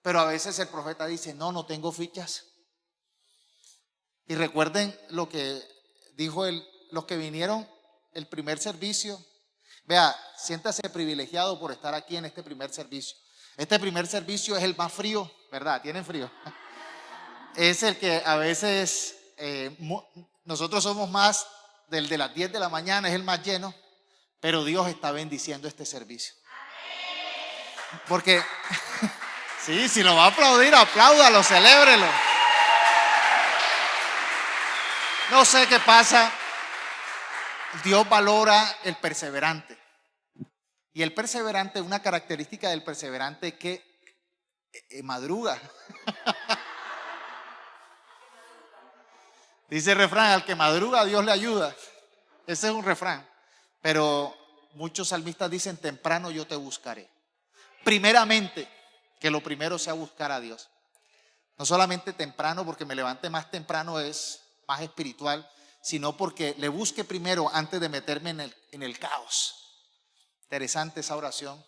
Pero a veces el profeta dice: no tengo fichas. Y recuerden lo que dijo los que vinieron el primer servicio. Vea, siéntase privilegiado por estar aquí en este primer servicio. Este primer servicio es el más frío, ¿verdad? ¿Tienen frío? Es el que a veces nosotros somos más del de las 10 de la mañana, es el más lleno, pero Dios está bendiciendo este servicio. Porque, sí, si lo va a aplaudir, apláudalo, celébrelo. No sé qué pasa. Dios valora el perseverante. Y el perseverante, una característica del perseverante es que madruga. Dice el refrán: al que madruga Dios le ayuda. Ese es un refrán. Pero muchos salmistas dicen: temprano yo te buscaré. Primeramente, que lo primero sea buscar a Dios. No solamente temprano, porque me levante más temprano es más espiritual, sino porque le busque primero antes de meterme en el caos. Interesante esa oración.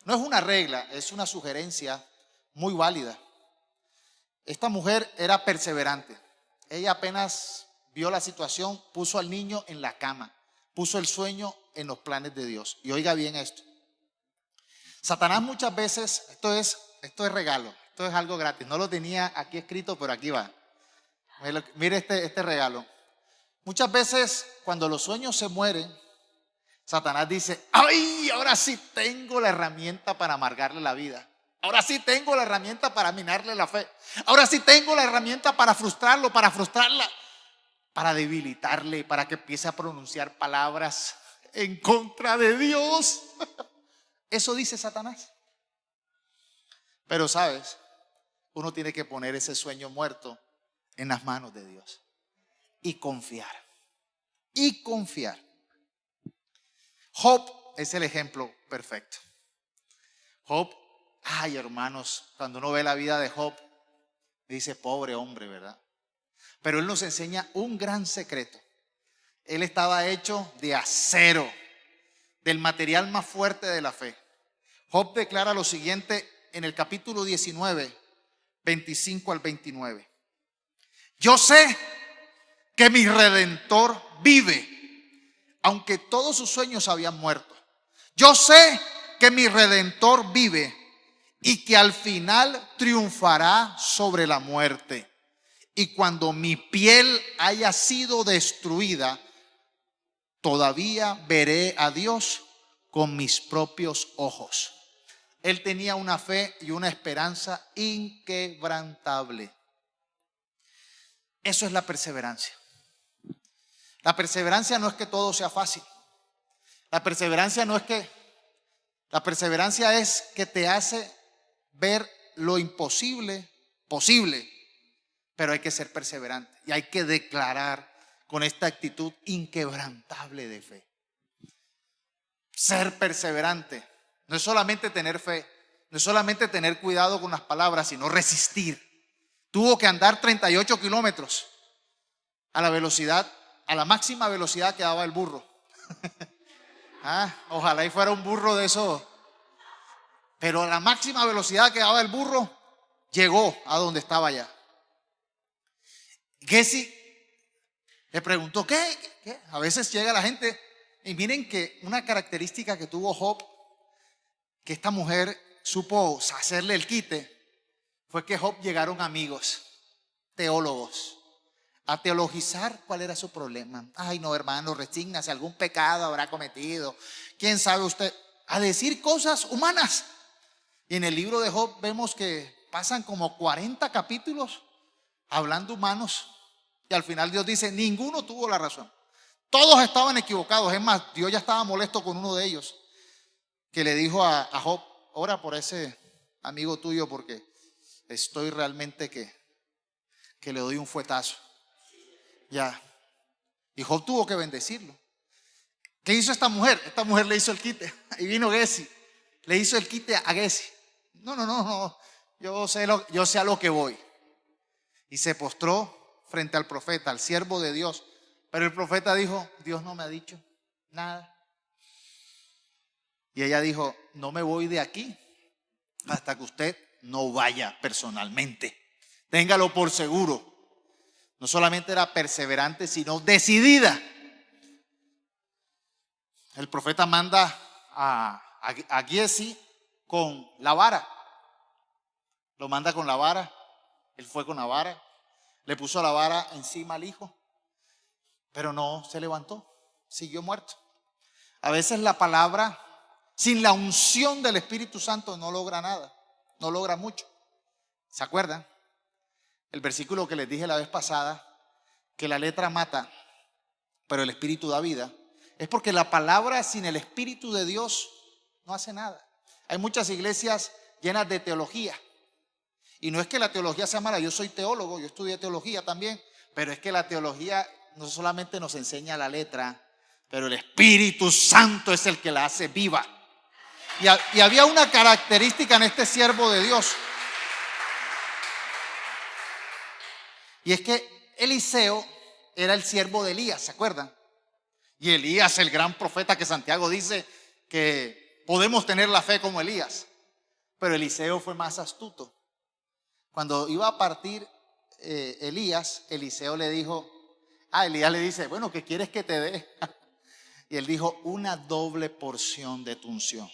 No es una regla, es una sugerencia muy válida. Esta mujer era perseverante. Ella apenas vio la situación, puso al niño en la cama, puso el sueño en los planes de Dios. Y oiga bien esto. Satanás muchas veces, esto es regalo, esto es algo gratis. No lo tenía aquí escrito, pero aquí va. Mire este regalo. Muchas veces cuando los sueños se mueren, Satanás dice, ay, ahora sí tengo la herramienta para amargarle la vida. Ahora sí tengo la herramienta para minarle la fe. Ahora sí tengo la herramienta para frustrarlo, para frustrarla, para debilitarle, para que empiece a pronunciar palabras en contra de Dios. Eso dice Satanás. Pero sabes, uno tiene que poner ese sueño muerto en las manos de Dios y confiar. Y confiar. Job es el ejemplo perfecto. Job, ay hermanos, cuando uno ve la vida de Job, dice pobre hombre, ¿verdad? Pero él nos enseña un gran secreto. Él estaba hecho de acero, del material más fuerte de la fe. Job declara lo siguiente en el capítulo 19, 25 al 29. Yo sé que mi Redentor vive, aunque todos sus sueños habían muerto. Yo sé que mi Redentor vive y que al final triunfará sobre la muerte. Y cuando mi piel haya sido destruida, todavía veré a Dios con mis propios ojos. Él tenía una fe y una esperanza inquebrantable. Eso es la perseverancia. La perseverancia no es que todo sea fácil. La perseverancia es que te hace ver lo imposible posible, pero hay que ser perseverante y hay que declarar con esta actitud inquebrantable de fe. Ser perseverante no es solamente tener fe, no es solamente tener cuidado con las palabras, sino resistir. Tuvo que andar 38 kilómetros a la velocidad, a la máxima velocidad que daba el burro. Ojalá y fuera un burro de esos. Pero a la máxima velocidad que daba el burro, llegó a donde estaba ya. Gessi le preguntó, ¿qué? A veces llega la gente y miren que una característica que tuvo Job, que esta mujer supo hacerle el quite, fue que Job llegaron amigos, teólogos, a teologizar cuál era su problema. Ay no hermano, resígnase, algún pecado habrá cometido, quién sabe usted, a decir cosas humanas. Y en el libro de Job vemos que pasan como 40 capítulos hablando humanos. Y al final Dios dice, ninguno tuvo la razón. Todos estaban equivocados. Es más, Dios ya estaba molesto con uno de ellos, que le dijo a Job, ora por ese amigo tuyo porque estoy realmente que le doy un fuetazo. Ya. Y Job tuvo que bendecirlo. ¿Qué hizo esta mujer? Esta mujer le hizo el quite. Y vino Gessi, le hizo el quite a Gessi. No. Yo sé a lo que voy. Y se postró frente al profeta, al siervo de Dios. Pero el profeta dijo, Dios no me ha dicho nada. Y ella dijo, no me voy de aquí hasta que usted no vaya personalmente. Téngalo por seguro. No solamente era perseverante, sino decidida. El profeta manda a Gessi con la vara. Lo manda con la vara. Él fue con la vara. Le puso la vara encima al hijo. Pero no se levantó. Siguió muerto. A veces la palabra, sin la unción del Espíritu Santo, no logra nada. No logra mucho. ¿Se acuerdan? El versículo que les dije la vez pasada, que la letra mata, pero el Espíritu da vida, es porque la palabra sin el Espíritu de Dios no hace nada. Hay muchas iglesias llenas de teología. Y no es que la teología sea mala, yo soy teólogo, yo estudié teología también, pero es que la teología no solamente nos enseña la letra, pero el Espíritu Santo es el que la hace viva. Y había una característica en este siervo de Dios. Y es que Eliseo era el siervo de Elías, ¿se acuerdan? Y Elías, el gran profeta que Santiago dice que podemos tener la fe como Elías. Pero Eliseo fue más astuto. Cuando iba a partir Elías, Eliseo le dijo, Elías le dice, bueno, ¿qué quieres que te dé? Y él dijo, una doble porción de tu unción.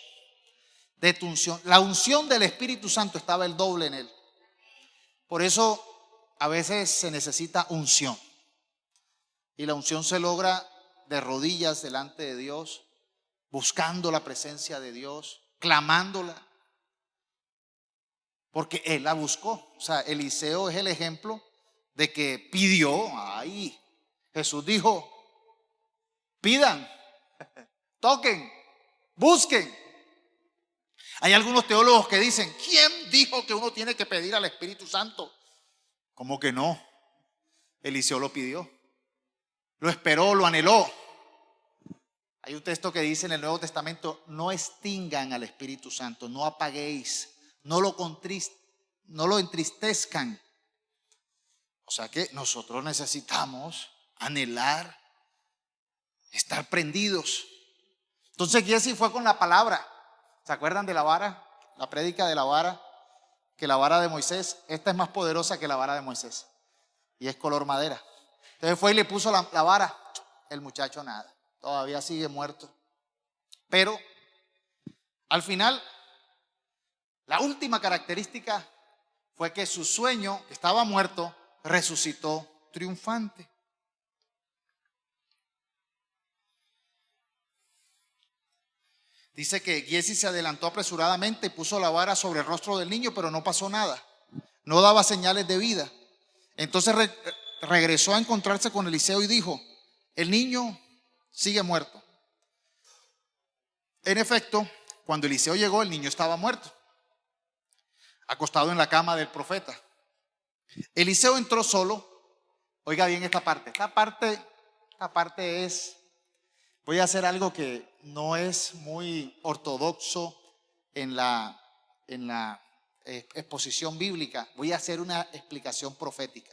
De tu unción. La unción del Espíritu Santo estaba el doble en él. Por eso a veces se necesita unción. Y la unción se logra de rodillas delante de Dios, buscando la presencia de Dios, clamándola, porque él la buscó. O sea, Eliseo es el ejemplo de que pidió. Ahí Jesús dijo: pidan, toquen, busquen. Hay algunos teólogos que dicen: ¿quién dijo que uno tiene que pedir al Espíritu Santo? ¿Cómo que no? Eliseo lo pidió, lo esperó, lo anheló. Hay un texto que dice en el Nuevo Testamento: no extingan al Espíritu Santo, no apaguéis, no lo entristezcan. O sea que nosotros necesitamos anhelar, estar prendidos. Entonces Giesi fue con la palabra. ¿Se acuerdan de la vara? La prédica de la vara, que la vara de Moisés, esta es más poderosa que la vara de Moisés y es color madera. Entonces fue y le puso la vara. El muchacho nada, todavía sigue muerto. Pero al final, la última característica fue que su sueño, que estaba muerto, resucitó triunfante. Dice que Giesi se adelantó apresuradamente y puso la vara sobre el rostro del niño, pero no pasó nada. No daba señales de vida. Entonces regresó a encontrarse con Eliseo y dijo: el niño sigue muerto. En efecto, cuando Eliseo llegó, el niño estaba muerto, acostado en la cama del profeta. Eliseo entró solo. Oiga bien esta parte. Esta parte es... Voy a hacer algo que no es muy ortodoxo en la exposición bíblica. Voy a hacer una explicación profética.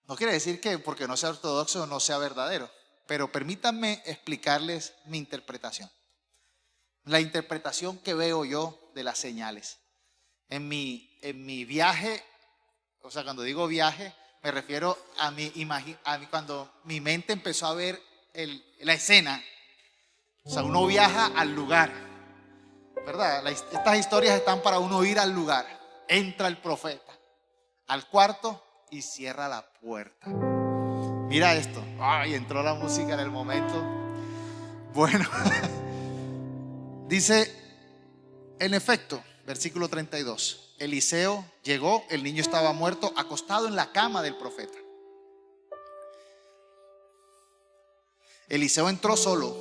No quiere decir que porque no sea ortodoxo no sea verdadero, pero permítanme explicarles mi interpretación. La interpretación que veo yo de las señales. En mi viaje, o sea, cuando digo viaje, me refiero a cuando mi mente empezó a ver la escena. O sea, uno viaja al lugar, ¿verdad? Estas historias están para uno ir al lugar. Entra el profeta al cuarto y cierra la puerta. Mira esto. Ay, entró la música en el momento. Bueno, dice, en efecto, versículo 32. Eliseo llegó, el niño estaba muerto, acostado en la cama del profeta. Eliseo entró solo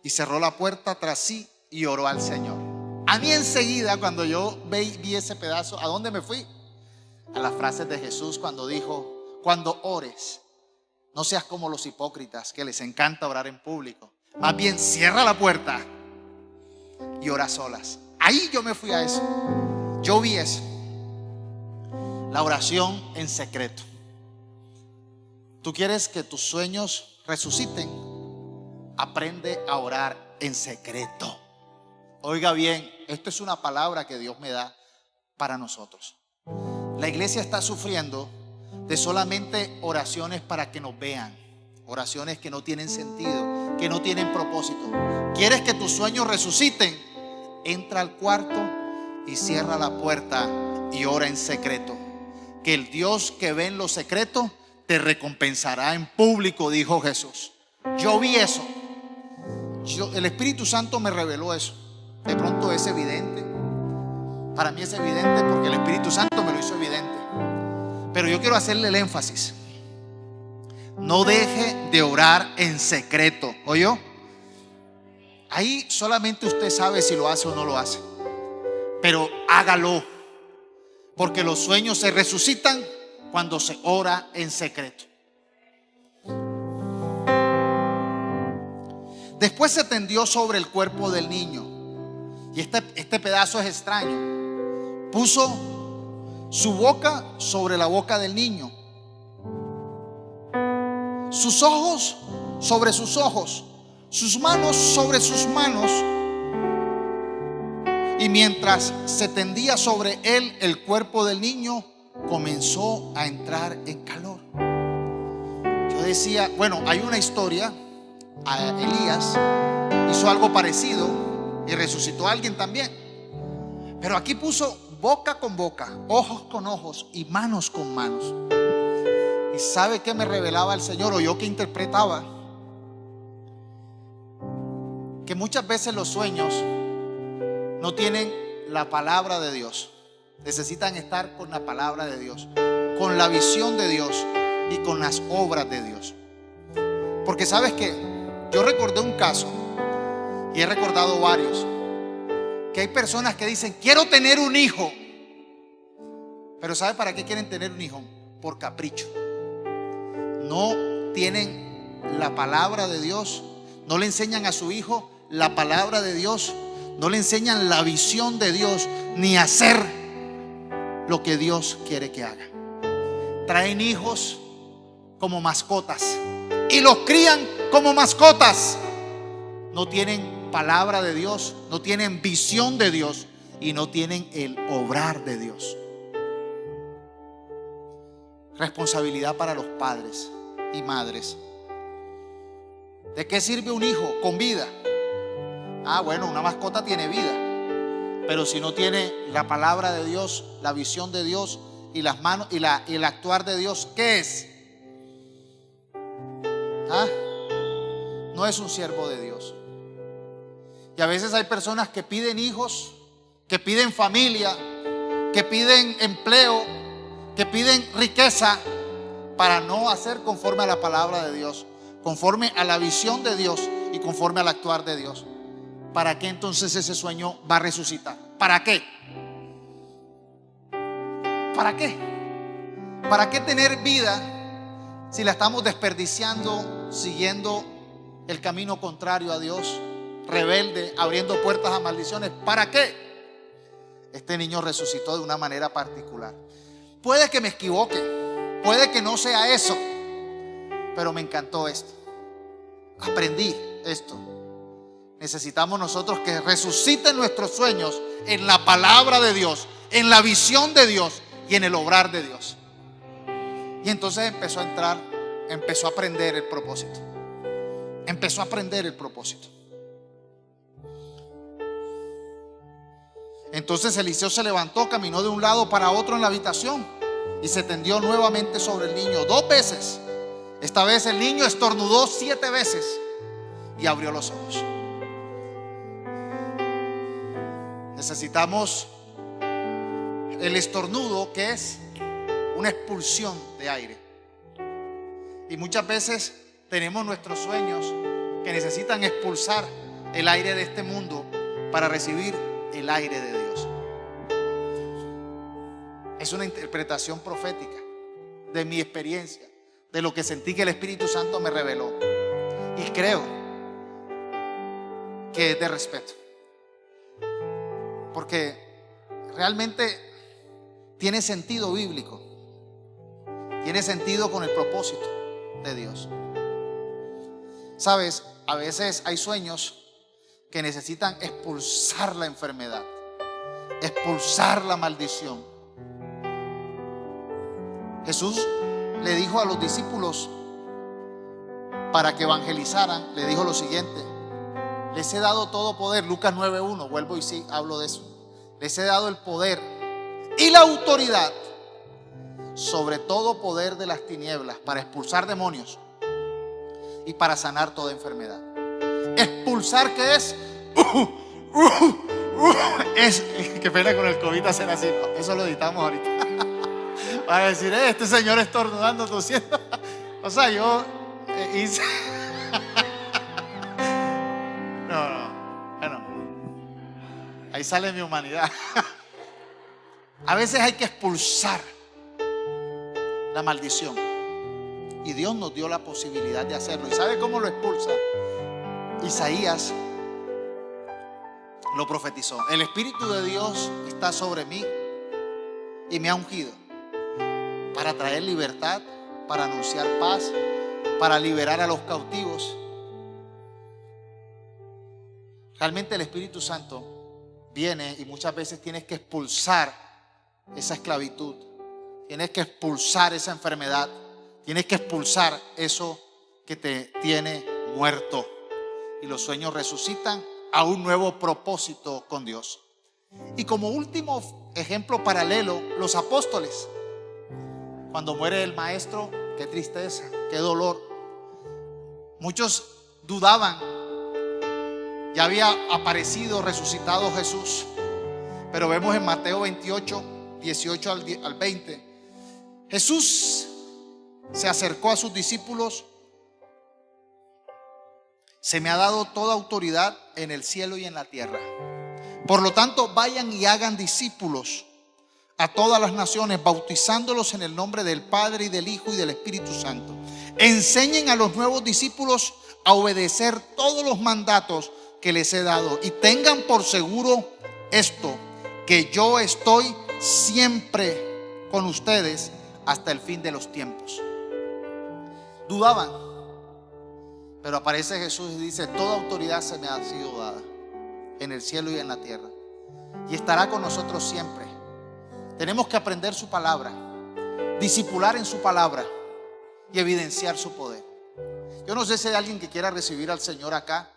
y cerró la puerta tras sí y oró al Señor. A mí enseguida, cuando yo vi ese pedazo, ¿a dónde me fui? A las frases de Jesús cuando dijo: cuando ores, no seas como los hipócritas que les encanta orar en público. Más bien cierra la puerta y ora solas. Ahí yo me fui a eso. Yo vi eso. La oración en secreto. ¿Tú quieres que tus sueños resuciten? Aprende a orar en secreto. Oiga bien, esto es una palabra que Dios me da para nosotros. La iglesia está sufriendo de solamente oraciones para que nos vean, oraciones que no tienen sentido, que no tienen propósito. ¿Quieres que tus sueños resuciten? Entra al cuarto y cierra la puerta y ora en secreto. Que el Dios que ve en lo secreto te recompensará en público, dijo Jesús. Yo vi eso. El Espíritu Santo me reveló eso. De pronto es evidente. Para mí es evidente porque el Espíritu Santo me lo hizo evidente. Pero yo quiero hacerle el énfasis. No deje de orar en secreto. ¿Oyó? Ahí solamente usted sabe si lo hace o no lo hace. Pero hágalo. Porque los sueños se resucitan cuando se ora en secreto. Después se tendió sobre el cuerpo del niño. Y este pedazo es extraño. Puso su boca sobre la boca del niño, sus ojos sobre sus ojos, sus manos sobre sus manos. Y mientras se tendía sobre él el cuerpo del niño, comenzó a entrar en calor. Yo decía, bueno, hay una historia. A Elías hizo algo parecido y resucitó a alguien también. Pero aquí puso boca con boca, ojos con ojos y manos con manos. ¿Y sabe qué me revelaba el Señor, o yo que interpretaba? que muchas veces los sueños no tienen la palabra de Dios. Necesitan estar con la palabra de Dios, con la visión de Dios y con las obras de Dios. Porque sabes que yo recordé un caso, y he recordado varios, que hay personas que dicen: quiero tener un hijo. Pero ¿sabe para qué quieren tener un hijo? Por capricho. No tienen la palabra de Dios, no le enseñan a su hijo la palabra de Dios, no le enseñan la visión de Dios, ni hacer lo que Dios quiere que haga. Traen hijos como mascotas y los crían como mascotas. No tienen palabra de Dios, no tienen visión de Dios y no tienen el obrar de Dios. Responsabilidad para los padres y madres. ¿De qué sirve un hijo con vida? Bueno, una mascota tiene vida, pero si no tiene la palabra de Dios, la visión de Dios y las manos y el actuar de Dios, ¿qué es? No es un siervo de Dios. Y a veces hay personas que piden hijos, que piden familia, que piden empleo, que piden riqueza, para no hacer conforme a la palabra de Dios, conforme a la visión de Dios y conforme al actuar de Dios. ¿Para qué entonces ese sueño va a resucitar? ¿Para qué? ¿Para qué? ¿Para qué tener vida si la estamos desperdiciando siguiendo el camino contrario a Dios, rebelde, abriendo puertas a maldiciones? ¿Para qué? Este niño resucitó de una manera particular. Puede que me equivoque, puede que no sea eso, pero me encantó esto. Aprendí esto. Necesitamos nosotros que resuciten nuestros sueños en la palabra de Dios, en la visión de Dios y en el obrar de Dios. Y entonces empezó a aprender el propósito. Empezó a aprender el propósito. Entonces Eliseo se levantó, caminó de un lado para otro en la habitación y se tendió nuevamente sobre el niño 2 veces. Esta vez el niño estornudó 7 veces y abrió los ojos. Necesitamos el estornudo, que es una expulsión de aire. Y muchas veces tenemos nuestros sueños que necesitan expulsar el aire de este mundo para recibir el aire de Dios. Es una interpretación profética de mi experiencia, de lo que sentí que el Espíritu Santo me reveló. Y creo que es de respeto, porque realmente tiene sentido bíblico, tiene sentido con el propósito de Dios. Sabes, a veces hay sueños que necesitan expulsar la enfermedad, expulsar la maldición. Jesús le dijo a los discípulos, para que evangelizaran, le dijo lo siguiente: les he dado todo poder. Lucas 9:1, vuelvo y sí, hablo de eso. Les he dado el poder y la autoridad sobre todo poder de las tinieblas, para expulsar demonios y para sanar toda enfermedad. Expulsar, ¿qué es? Qué pena con el COVID hacer así. Eso lo editamos ahorita. Para decir, este señor estornudando, tosiendo. O sea, yo hice. No. Bueno, ahí sale mi humanidad. A veces hay que expulsar la maldición. Y Dios nos dio la posibilidad de hacerlo. ¿Y sabe cómo lo expulsa? Isaías lo profetizó. El Espíritu de Dios está sobre mí y me ha ungido para traer libertad, para anunciar paz, para liberar a los cautivos. Realmente el Espíritu Santo viene y muchas veces tienes que expulsar esa esclavitud, tienes que expulsar esa enfermedad, tienes que expulsar eso que te tiene muerto. Y los sueños resucitan a un nuevo propósito con Dios. Y como último ejemplo paralelo, los apóstoles. Cuando muere el maestro, qué tristeza, qué dolor. Muchos dudaban Ya había aparecido resucitado Jesús. Pero vemos en Mateo 28, 18 al 20, Jesús se acercó a sus discípulos. Se me ha dado toda autoridad en el cielo y en la tierra. Por lo tanto, vayan y hagan discípulos a todas las naciones, bautizándolos en el nombre del Padre y del Hijo y del Espíritu Santo. Enseñen a los nuevos discípulos a obedecer todos los mandatos que les he dado. Y tengan por seguro esto, que yo estoy siempre con ustedes hasta el fin de los tiempos. Dudaban, pero aparece Jesús y dice: toda autoridad se me ha sido dada en el cielo y en la tierra, y estará con nosotros siempre. Tenemos que aprender su palabra, discipular en su palabra y evidenciar su poder. Yo no sé si hay alguien que quiera recibir al Señor acá.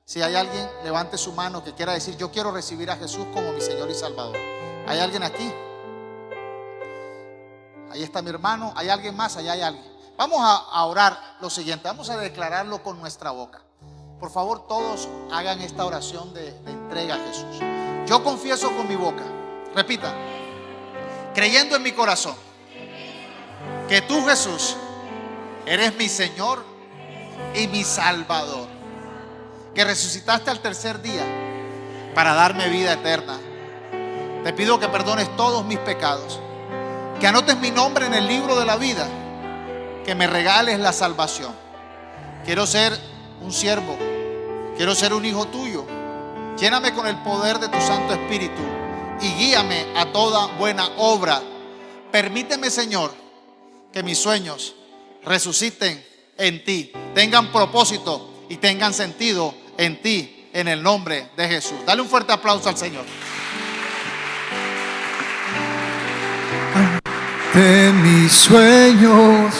Si hay alguien, levante su mano, que quiera decir: yo quiero recibir a Jesús como mi Señor y Salvador. ¿Hay alguien aquí? Ahí está mi hermano. ¿Hay alguien más? Allá hay alguien. Vamos a orar lo siguiente. Vamos a declararlo con nuestra boca. Por favor, todos hagan esta oración de entrega a Jesús. Yo confieso con mi boca, repita, creyendo en mi corazón, que tú, Jesús, eres mi Señor y mi Salvador, que resucitaste al tercer día para darme vida eterna. Te pido que perdones todos mis pecados, que anotes mi nombre en el libro de la vida, que me regales la salvación. Quiero ser un siervo, quiero ser un hijo tuyo. Lléname con el poder de tu Santo Espíritu y guíame a toda buena obra. Permíteme, Señor, que mis sueños resuciten en ti, tengan propósito y tengan sentido en ti, en el nombre de Jesús. Dale un fuerte aplauso al Señor. De mis sueños